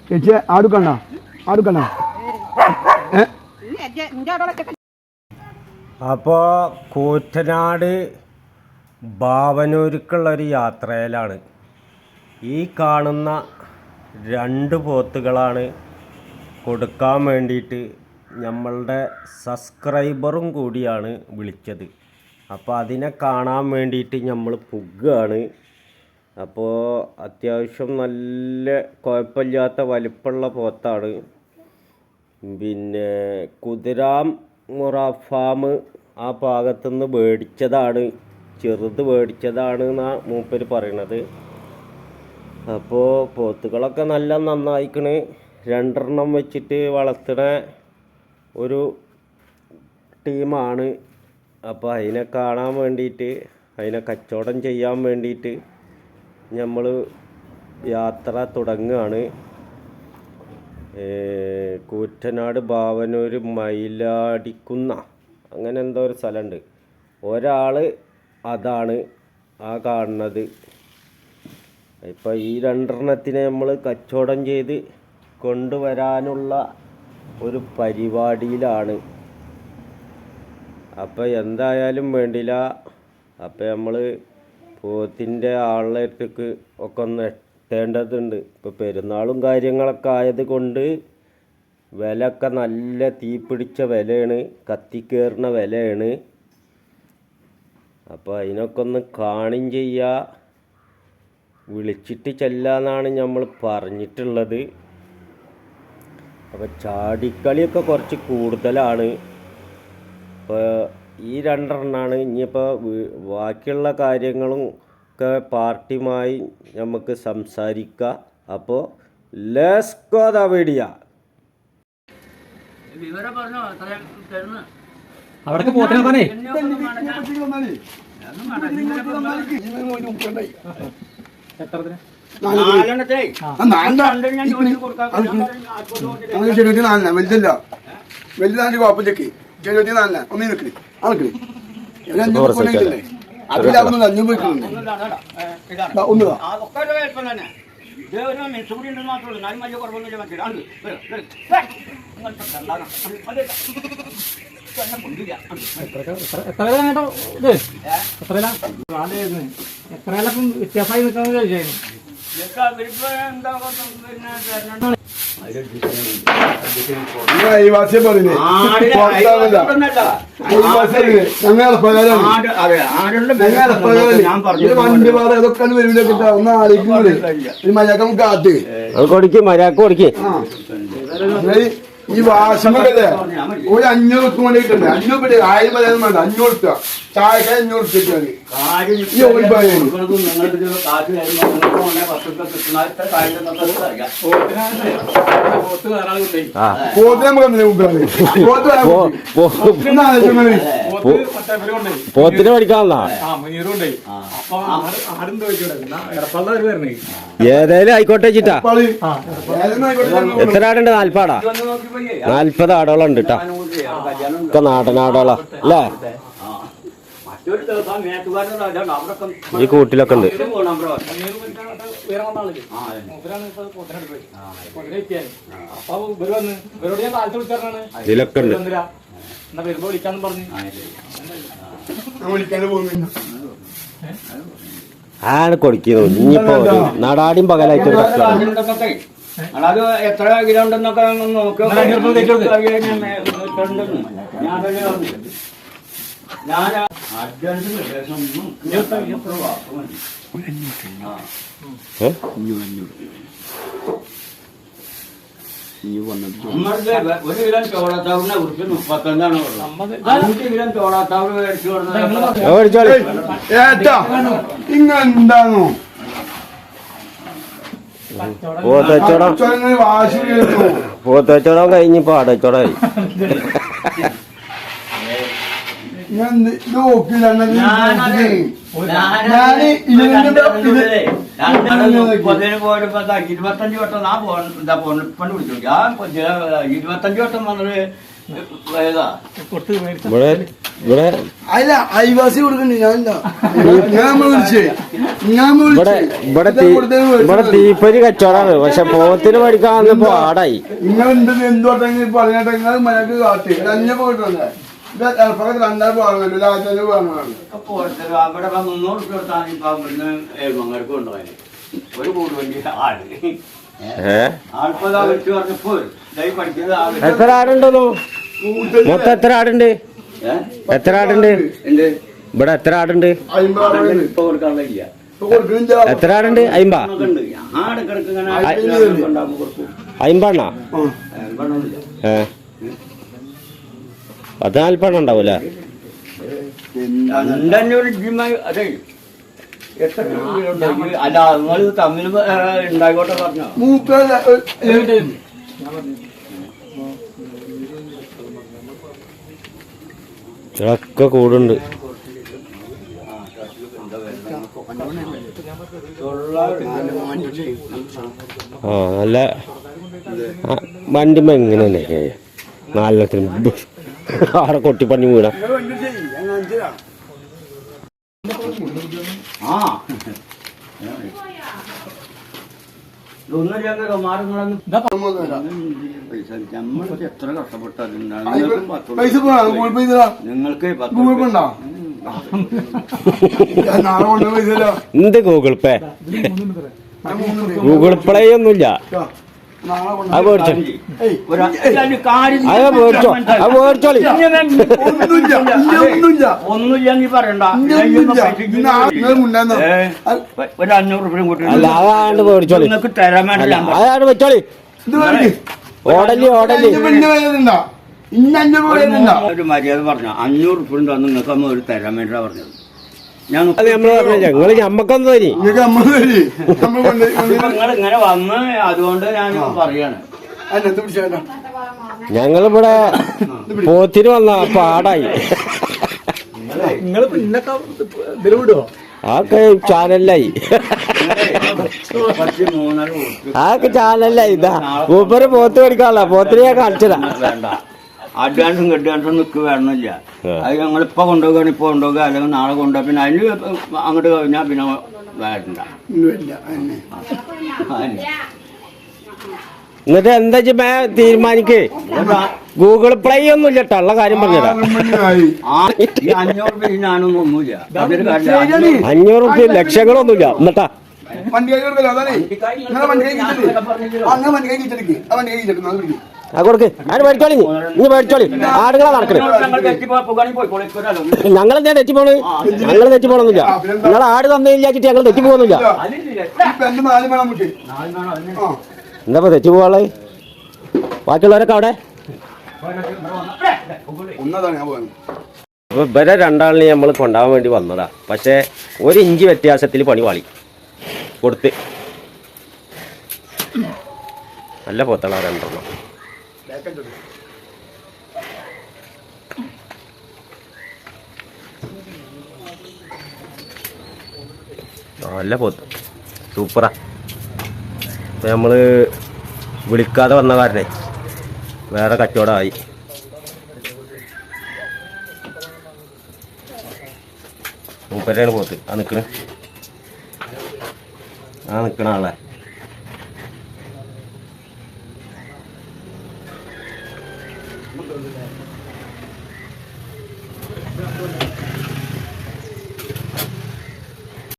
ചേച്ചി ആടുക്കണ്ട അപ്പോൾ കൂറ്റനാട് ഭാവനൂർക്കുള്ളൊരു യാത്രയിലാണ്. ഈ കാണുന്ന 2 പോത്തുകളാണ് കൊടുക്കാൻ വേണ്ടിയിട്ട് നമ്മളുടെ സബ്സ്ക്രൈബറും കൂടിയാണ് വിളിച്ചത്. അപ്പോൾ അതിനെ കാണാൻ വേണ്ടിയിട്ട് നമ്മൾ പുകയാണ്. അപ്പോൾ അത്യാവശ്യം നല്ല കുഴപ്പമില്ലാത്ത വലിപ്പമുള്ള പോത്താണ്. പിന്നെ കുതിരാം മുറ ഫാം ആ ഭാഗത്തുനിന്ന് മേടിച്ചതാണ്, ചെറുത് മേടിച്ചതാണ് എന്നാണ് മൂപ്പർ പറയണത്. അപ്പോൾ പോത്തുകളൊക്കെ നല്ല നന്നായിക്കണ്. 2 എണ്ണം വെച്ചിട്ട് വളർത്തുന്ന ഒരു ടീമാണ്. അപ്പോൾ അതിനെ കാണാൻ വേണ്ടിയിട്ട്, അതിനെ കച്ചവടം ചെയ്യാൻ വേണ്ടിയിട്ട് നമ്മൾ യാത്ര തുടങ്ങുകയാണ്. കൂറ്റനാട് ഭാവനൂർ മയിലാടിക്കുന്ന അങ്ങനെ എന്തോ ഒരു സ്ഥലമുണ്ട്. ഒരാൾ അതാണ് ആ കാണുന്നത്. ഇപ്പോൾ ഈ 2 എണ്ണത്തിനെ നമ്മൾ കച്ചവടം ചെയ്ത് കൊണ്ടുവരാനുള്ള ഒരു പരിപാടിയിലാണ്. അപ്പോൾ എന്തായാലും വേണ്ടില്ല. അപ്പോൾ നമ്മൾ പോത്തിൻ്റെ ആളുടെ അടുത്തേക്ക് ഒക്കെ ഒന്ന് എത്തേണ്ടതുണ്ട്. ഇപ്പോൾ പെരുന്നാളും കാര്യങ്ങളൊക്കെ ആയത് കൊണ്ട് വിലയൊക്കെ നല്ല തീപിടിച്ച വിലയാണ്, കത്തിക്കേറുന്ന വിലയാണ്. അപ്പോൾ അതിനൊക്കെ ഒന്ന് കാണുകയും ചെയ്യുക, വിളിച്ചിട്ട് ചെല്ലാന്നാണ് നമ്മൾ പറഞ്ഞിട്ടുള്ളത്. അപ്പോൾ ചാടിക്കളിയൊക്കെ കുറച്ച് കൂടുതലാണ്. ഇപ്പോൾ ഈ 2 എണ്ണമാണ്. ഇനിയിപ്പോൾ ബാക്കിയുള്ള കാര്യങ്ങളും ഒക്കെ പാർട്ടിയുമായി നമുക്ക് സംസാരിക്കാം. അപ്പോൾ ലെറ്റ്സ് ഗോ ദ വീഡിയോ. അവിടേക്ക് പോത്തിനെ പറഞ്ഞേ വലുതാണ്ട് കുഴപ്പമില്ലേക്ക് 74 ഒന്നേ നിൽക്കണേ ആൾക്കണേ അഞ്ഞൂറ് പോയിട്ടുണ്ട്. ഒന്ന് എത്രയിലൊക്കെ വ്യത്യാസമായി നിൽക്കാന്ന് ചോദിച്ചായിരുന്നു. അയൽവാസിയെ പറഞ്ഞേ വണ്ടി പാറ ഇതൊക്കെ വരുമ്പോഴേക്കിട്ടാ ഒന്ന് ആലോചിക്കുന്നത്. മര്യാദ കാത്ത് മര്യാദക്ക് കൊടുക്കേ. ഈ വാശമല്ലേ ഒരു 500 കൊണ്ട് കിട്ടണ്ടേ? 500 1000 വേണ്ട, 500 രൂപ ചായക്ക് 500 രൂപ. ഈ ഒരു പോത്തിന് പഠിക്കാനുള്ള ഏതായാലും ആയിക്കോട്ടെ ചിട്ടാ. എത്ര ആടുണ്ട്? 40 ആടാ. 40 ആടോളം ഉണ്ട് കേട്ടോ. ഒക്കെ നാടനാടോളാ അല്ലേ? ഈ കൂട്ടിലൊക്കെ ഉണ്ട്. ഇതിലൊക്കെ ഉണ്ട്. ആണ് കൊടുക്കുന്നു. ഇനിയിപ്പോ നാടാടിയും പകലായിട്ട് അത് എത്ര കിലോ ഉണ്ടെന്നൊക്കെ നോക്കാം. ഞാൻ ഒരു കിലോ ചോളാത്താവിനെ കുറിച്ച് 35 5 കിലോ ചോളാത്താവ് മേടിച്ചു ഇങ്ങെന്താണോ പോത്തച്ചോടം കഴിഞ്ഞിപ്പോ അടച്ചോടായി. ഇരുപത്തഞ്ച് വട്ടം ഞാൻ പണ്ട് പിടിച്ചു. 25 വട്ടം വന്നത് കൊടുത്ത് മേടിച്ച ഇവിടെ ഇവിടെ അല്ല അയൽവാസി കൊടുക്കണ്ടേ ഇവിടെ തീപ്പരി കച്ചവടാണ്. പക്ഷെ പോത്തിന് പഠിക്കാൻ വന്നപ്പോ ആടായി. നിങ്ങൾ എന്തുകൊണ്ടെങ്കിൽ പറഞ്ഞിട്ടെങ്കിൽ മനക്ക് കാട്ടി തന്നെ പോയിട്ടുണ്ട്. രണ്ടായിരം വാങ്ങല്ലോ, രാജ്യം വാങ്ങാണ്. അവിടെ 300 കൊടുത്താൽ ഏഴുമങ്ങൾക്ക് കൊണ്ടുപോയി ഒരു കൂടുവണ്ടി ആട് ആൾപ്പതാ വെച്ച് പറഞ്ഞപ്പോ പഠിക്കുന്നത് എത്ര ആടുണ്ടോ? മൊത്തം എത്ര ആടുണ്ട്? എത്ര ആടുണ്ട് ഇവിടെ? എത്ര ആടുണ്ട്? ഇപ്പൊ കൊടുക്കാനില്ല. എത്ര ആടുണ്ട്? 50. ആട് കിടക്കുന്ന 50 14 ഉണ്ടാവൂല. 200 ജിമ്മായി അതെ. എത്ര അല്ല നിങ്ങൾ തമ്മിൽ ഉണ്ടായിക്കോട്ടെ പറഞ്ഞോ. ഒക്കെ കൂടുണ്ട്. ആ നല്ല വണ്ടിമ്മ എങ്ങനെ നാലെണ്ണത്തിന് ആടെ കൊട്ടിപ്പണി വീണ. ആ എത്ര കഷ്ടപ്പെട്ടാലും നിങ്ങൾക്ക് എന്ത് ഗൂഗിൾ പേ? ഗൂഗിൾ പ്ലേ ഒന്നുമില്ല. അത് മേടിച്ചോ, അത് മേടിച്ചോ, അത് മേടിച്ചോളി. ഒന്നുമില്ല നീ പറയണ്ട. ഒരു 500 രൂപയും കൂട്ടി അല്ല അതാണ്ട് മേടിച്ചോളി. നിങ്ങൾക്ക് തരാൻ വേണ്ട അതാണ് വെച്ചോളി. ഓടല്ലേ ഓടല്ലേ ഒരു മര്യാദ പറഞ്ഞു. 500 രൂപ ഉണ്ടോ നിങ്ങൾക്ക് അമ്മ ഒരു തരാൻ വേണ്ടിയാ പറഞ്ഞത്. അത് നമ്മള് പറഞ്ഞു ഞങ്ങള് ഞമ്മക്കൊന്നും തരി. നിങ്ങൾ ഇങ്ങനെ വന്ന് അതുകൊണ്ട് ഞാൻ പറയാണ്. ഞങ്ങളിവിടെ പോത്തിന് വന്ന പാടായി. നിങ്ങൾ പിന്നൊക്കെ ഇതിൽ വിടുവോ? ആക്കെ ചാനലായി. ആക്കെ ചാനലായി. ഇതാ മൂപ്പര് പോത്ത് മേടിക്കാനുള്ള പോത്തിനെ ഞാൻ കാണിച്ചതാ. വേണ്ട അഡ്വാൻസും അഡ്വാൻസും നിൽക്കുക വേണമെന്നില്ല. അത് ഞങ്ങളിപ്പോൾ കൊണ്ടുപോകുകയാണ്. ഇപ്പോൾ കൊണ്ടുപോകുക അല്ലെങ്കിൽ നാളെ കൊണ്ടുപോകുക. പിന്നെ അതിന് അങ്ങോട്ട് കഴിഞ്ഞാൽ പിന്നെ വേണ്ട. എന്നിട്ട് എന്താ മേ തീരുമാനിക്കേ? ഗൂഗിൾ പ്ലേ ഒന്നും ഇല്ല. ഉള്ള കാര്യം പറഞ്ഞതാ. 500 രൂപ ഞാനൊന്നും ഒന്നുമില്ല. 500 രൂപ ലക്ഷങ്ങളൊന്നുമില്ല. എന്നിട്ടാ ആ കൊടുക്ക്. ആര് മേടിച്ചോളി, നീ മേടിച്ചോളി. ആടുകളാ നടക്കണേ. ഞങ്ങളെന്താ തെറ്റി പോണ്? ഞങ്ങൾ തെറ്റി പോണൊന്നുമില്ല. നിങ്ങൾ ആട് തന്നില്ലാച്ചിട്ട് ഞങ്ങൾ തെറ്റി പോകുന്നില്ല. എന്താ തെറ്റി പോവാളെ? ബാക്കിയുള്ളവരൊക്കെ അവിടെ അപ്പൊ ഇവരെ രണ്ടാളിനെ നമ്മൾ കൊണ്ടുപോകാൻ വേണ്ടി വന്നതാ. പക്ഷെ 1 ഇഞ്ച് വ്യത്യാസത്തിൽ പണി വാളി കൊടുത്ത്. നല്ല പോത്തളാ രണ്ടെണ്ണം. നല്ല പോത്ത് സൂപ്പറാ. ഇപ്പം നമ്മൾ വിളിക്കാതെ വന്ന കാരണേ വേറെ കച്ചവടമായി. മൂപ്പരെയാണ് പോത്ത്. ആ നിൽക്കണ ആളെ